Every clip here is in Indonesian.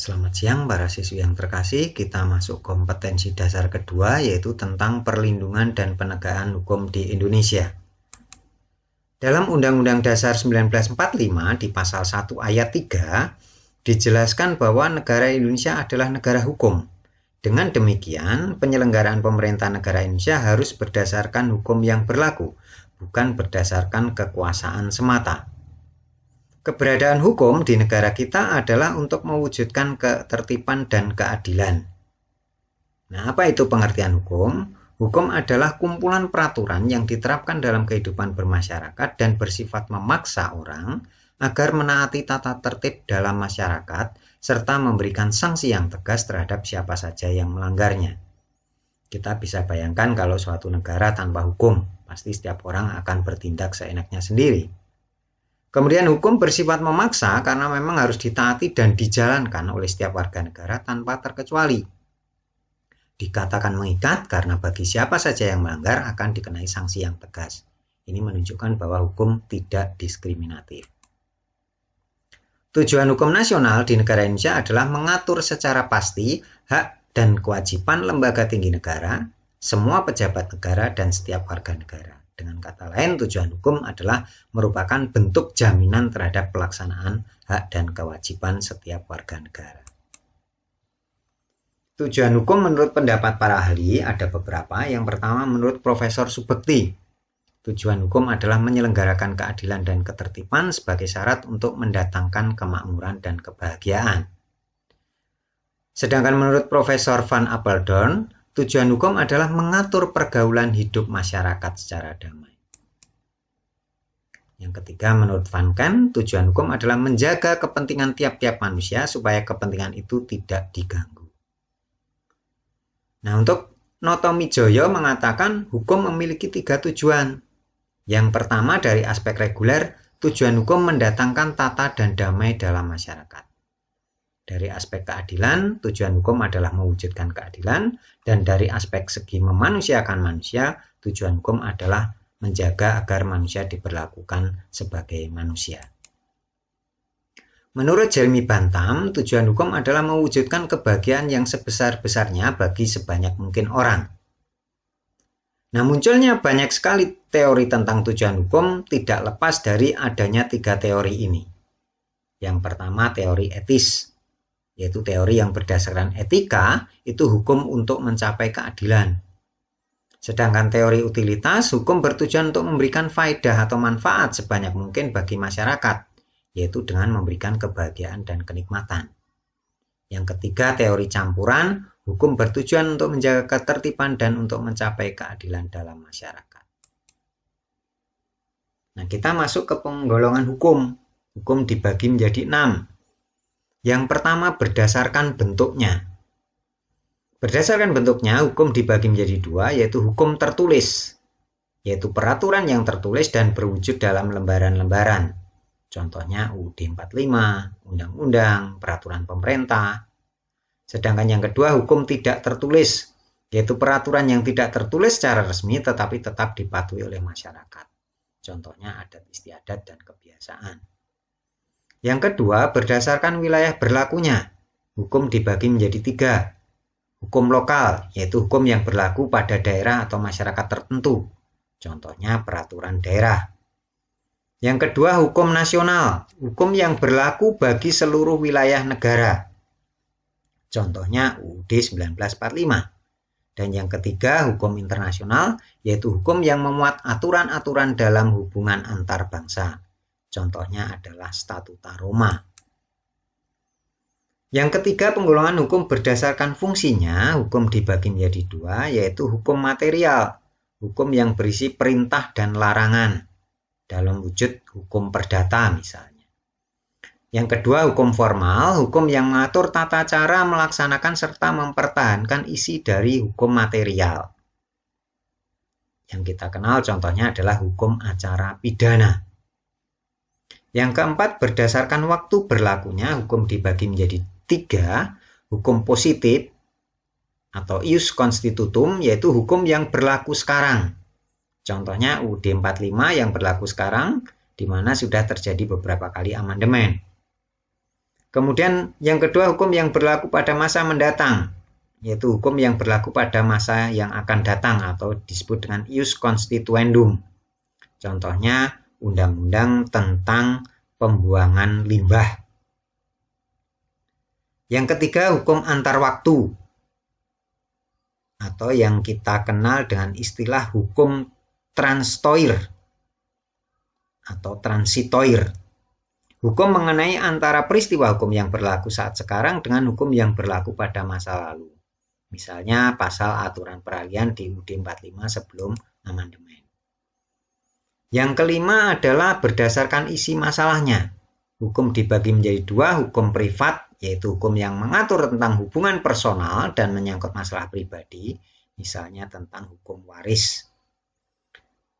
Selamat siang para siswi yang terkasih, kita masuk kompetensi dasar kedua yaitu tentang perlindungan dan penegakan hukum di Indonesia. Dalam Undang-Undang Dasar 1945 di pasal 1 ayat 3 dijelaskan bahwa negara Indonesia adalah negara hukum. Dengan demikian, penyelenggaraan pemerintah negara Indonesia harus berdasarkan hukum yang berlaku, bukan berdasarkan kekuasaan semata. Keberadaan hukum di negara kita adalah untuk mewujudkan ketertiban dan keadilan. Nah, apa itu pengertian hukum? Hukum adalah kumpulan peraturan yang diterapkan dalam kehidupan bermasyarakat dan bersifat memaksa orang agar menaati tata tertib dalam masyarakat serta memberikan sanksi yang tegas terhadap siapa saja yang melanggarnya. Kita bisa bayangkan kalau suatu negara tanpa hukum, pasti setiap orang akan bertindak seenaknya sendiri. Kemudian hukum bersifat memaksa karena memang harus ditaati dan dijalankan oleh setiap warga negara tanpa terkecuali. Dikatakan mengikat karena bagi siapa saja yang melanggar akan dikenai sanksi yang tegas. Ini menunjukkan bahwa hukum tidak diskriminatif. Tujuan hukum nasional di negara Indonesia adalah mengatur secara pasti hak dan kewajiban lembaga tinggi negara, semua pejabat negara, dan setiap warga negara. Dengan kata lain, tujuan hukum adalah merupakan bentuk jaminan terhadap pelaksanaan hak dan kewajiban setiap warga negara. Tujuan hukum menurut pendapat para ahli ada beberapa. Yang pertama menurut Profesor Subekti, tujuan hukum adalah menyelenggarakan keadilan dan ketertiban sebagai syarat untuk mendatangkan kemakmuran dan kebahagiaan. Sedangkan menurut Profesor Van Apeldoorn, tujuan hukum adalah mengatur pergaulan hidup masyarakat secara damai. Yang ketiga, menurut Van Kant, tujuan hukum adalah menjaga kepentingan tiap-tiap manusia supaya kepentingan itu tidak diganggu. Nah, untuk Noto Mijoyo mengatakan hukum memiliki 3 tujuan. Yang pertama dari aspek reguler, tujuan hukum mendatangkan tata dan damai dalam masyarakat. Dari aspek keadilan, tujuan hukum adalah mewujudkan keadilan, dan dari aspek segi memanusiakan manusia, tujuan hukum adalah menjaga agar manusia diperlakukan sebagai manusia. Menurut Jeremy Bentham, tujuan hukum adalah mewujudkan kebahagiaan yang sebesar-besarnya bagi sebanyak mungkin orang. Nah, munculnya banyak sekali teori tentang tujuan hukum tidak lepas dari adanya 3 teori ini. Yang pertama, teori etis, yaitu teori yang berdasarkan etika, itu hukum untuk mencapai keadilan. Sedangkan teori utilitas, hukum bertujuan untuk memberikan faedah atau manfaat sebanyak mungkin bagi masyarakat, yaitu dengan memberikan kebahagiaan dan kenikmatan. Yang ketiga, teori campuran, hukum bertujuan untuk menjaga ketertiban dan untuk mencapai keadilan dalam masyarakat. Nah, kita masuk ke penggolongan hukum. Hukum dibagi menjadi 6. Yang pertama, berdasarkan bentuknya. Berdasarkan bentuknya, hukum dibagi menjadi 2, yaitu hukum tertulis, yaitu peraturan yang tertulis dan berwujud dalam lembaran-lembaran. Contohnya UUD 45, undang-undang, peraturan pemerintah. Sedangkan yang kedua, hukum tidak tertulis, yaitu peraturan yang tidak tertulis secara resmi tetapi tetap dipatuhi oleh masyarakat. Contohnya adat istiadat dan kebiasaan. Yang kedua, berdasarkan wilayah berlakunya. Hukum dibagi menjadi 3. Hukum lokal, yaitu hukum yang berlaku pada daerah atau masyarakat tertentu. Contohnya peraturan daerah. Yang kedua, hukum nasional, hukum yang berlaku bagi seluruh wilayah negara. Contohnya UUD 1945. Dan yang ketiga, hukum internasional, yaitu hukum yang memuat aturan-aturan dalam hubungan antar bangsa. Contohnya adalah Statuta Roma. Yang ketiga, penggolongan hukum berdasarkan fungsinya, hukum dibagi menjadi 2, yaitu hukum material, hukum yang berisi perintah dan larangan, dalam wujud hukum perdata misalnya. Yang kedua, hukum formal, hukum yang mengatur tata cara melaksanakan serta mempertahankan isi dari hukum material. Yang kita kenal contohnya adalah hukum acara pidana. Yang keempat, berdasarkan waktu berlakunya, hukum dibagi menjadi 3, hukum positif atau ius constitutum, yaitu hukum yang berlaku sekarang. Contohnya UUD 45 yang berlaku sekarang, di mana sudah terjadi beberapa kali amandemen. Kemudian yang kedua, hukum yang berlaku pada masa mendatang, yaitu hukum yang berlaku pada masa yang akan datang atau disebut dengan ius constituendum. Contohnya undang-undang tentang pembuangan limbah. Yang ketiga, hukum antar waktu atau yang kita kenal dengan istilah hukum transtoir atau transitoir. Hukum mengenai antara peristiwa hukum yang berlaku saat sekarang dengan hukum yang berlaku pada masa lalu. Misalnya pasal aturan peralihan di UUD 45 sebelum amandemen. Yang kelima adalah berdasarkan isi masalahnya. Hukum dibagi menjadi dua, hukum privat, yaitu hukum yang mengatur tentang hubungan personal dan menyangkut masalah pribadi, misalnya tentang hukum waris.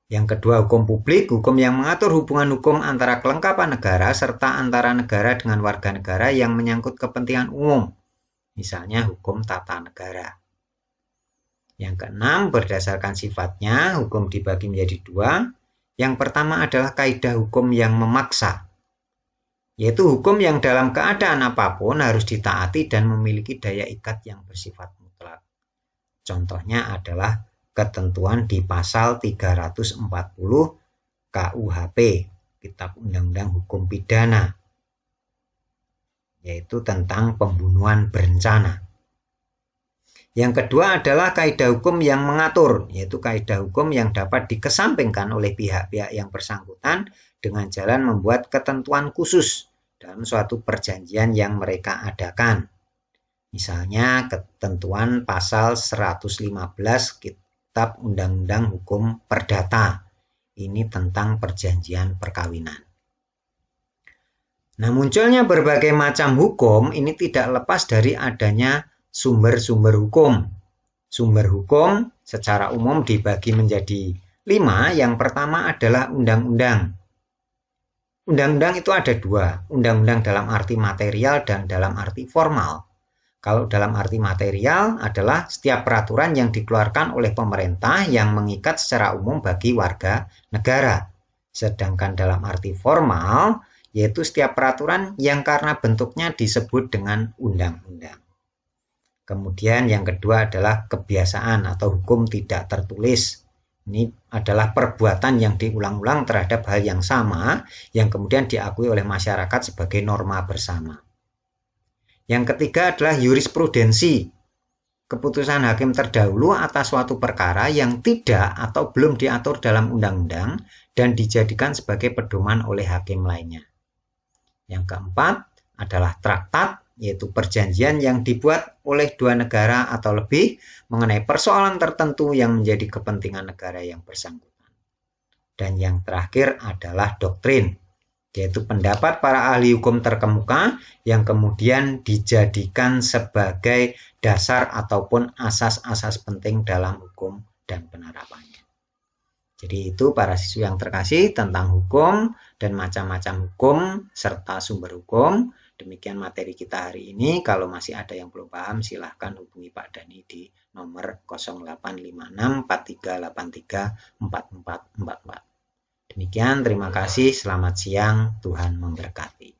Yang kedua, hukum publik, hukum yang mengatur hubungan hukum antara kelengkapan negara serta antara negara dengan warga negara yang menyangkut kepentingan umum, misalnya hukum tata negara. Yang keenam, berdasarkan sifatnya, hukum dibagi menjadi dua. Yang pertama adalah kaidah hukum yang memaksa, yaitu hukum yang dalam keadaan apapun harus ditaati dan memiliki daya ikat yang bersifat mutlak. Contohnya adalah ketentuan di pasal 340 KUHP, Kitab Undang-Undang Hukum Pidana, yaitu tentang pembunuhan berencana. Yang kedua adalah kaidah hukum yang mengatur, yaitu kaidah hukum yang dapat dikesampingkan oleh pihak-pihak yang bersangkutan dengan jalan membuat ketentuan khusus dalam suatu perjanjian yang mereka adakan. Misalnya ketentuan pasal 115 Kitab Undang-Undang Hukum Perdata. Ini tentang perjanjian perkawinan. Nah, munculnya berbagai macam hukum ini tidak lepas dari adanya sumber-sumber hukum. Sumber hukum secara umum dibagi menjadi 5. Yang pertama adalah undang-undang. Undang-undang itu ada dua, undang-undang dalam arti material dan dalam arti formal. Kalau dalam arti material adalah setiap peraturan yang dikeluarkan oleh pemerintah yang mengikat secara umum bagi warga negara. Sedangkan dalam arti formal, yaitu setiap peraturan yang karena bentuknya disebut dengan undang-undang. Kemudian yang kedua adalah kebiasaan atau hukum tidak tertulis. Ini adalah perbuatan yang diulang-ulang terhadap hal yang sama, yang kemudian diakui oleh masyarakat sebagai norma bersama. Yang ketiga adalah jurisprudensi, keputusan hakim terdahulu atas suatu perkara yang tidak atau belum diatur dalam undang-undang dan dijadikan sebagai pedoman oleh hakim lainnya. Yang keempat adalah traktat, yaitu perjanjian yang dibuat oleh dua negara atau lebih mengenai persoalan tertentu yang menjadi kepentingan negara yang bersangkutan. Dan yang terakhir adalah doktrin, yaitu pendapat para ahli hukum terkemuka yang kemudian dijadikan sebagai dasar ataupun asas-asas penting dalam hukum dan penerapannya. Jadi itu para siswi yang terkasih tentang hukum dan macam-macam hukum serta sumber hukum. Demikian materi kita hari ini. Kalau masih ada yang belum paham silahkan hubungi Pak Dani di nomor 0856 4383 4444. Demikian, terima kasih, selamat siang, Tuhan memberkati.